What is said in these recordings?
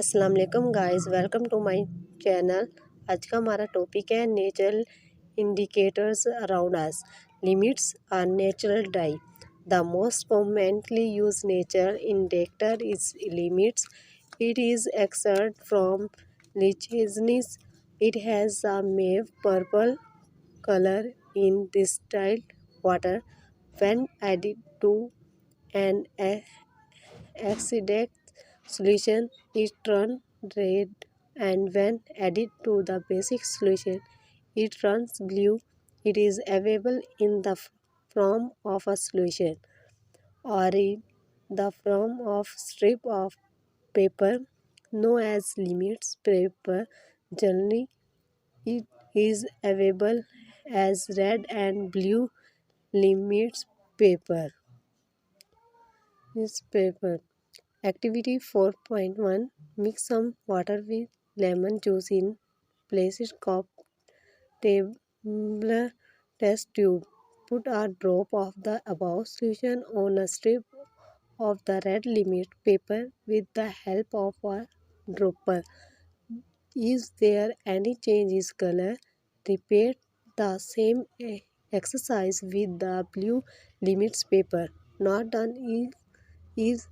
अस्सलाम वालेकुम guys, welcome to my channel. आज का हमारा टॉपिक है natural indicators around us. Litmus are natural dye. The most commonly use nature indicator is litmus. It is extract from lichens. It has a mauve purple color in distilled water. When added to an acidic solution, it turns red, and when added to the basic solution, it turns blue. It is available in the form of a solution or in the form of strip of paper known as limits paper. Generally, it is available as red and blue limits paper. This paper. Activity 4.1. Mix some water with lemon juice in plastic cup. Tumbler test tube. Put a drop of the above solution on a strip of the red limit paper with the help of a dropper. Is there any change in color? Repeat the same exercise with the blue limits paper. Not done is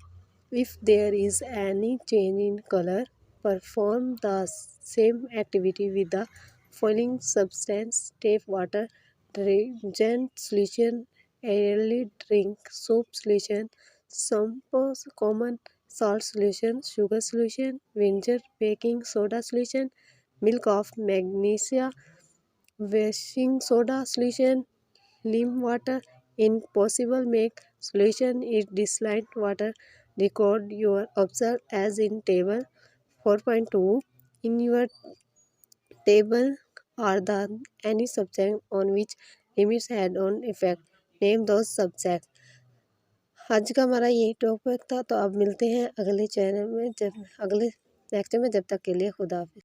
if there is any change in color, perform the same activity with the following substance: tap water, detergent solution, early drink soap solution, shampoo common salt solution, sugar solution, vinegar baking soda solution, milk of magnesia, washing soda solution, lime water. In possible make solution is distilled water. Record your observe as in table 4.2. In your table are the any subject on which limits had on effect. Name those subjects. आज का हमारा यही topic था, तो अब मिलते हैं अगले चैनल में, जब अगले लेक्चर में। जब तक के लिए खुदा हाफिज़।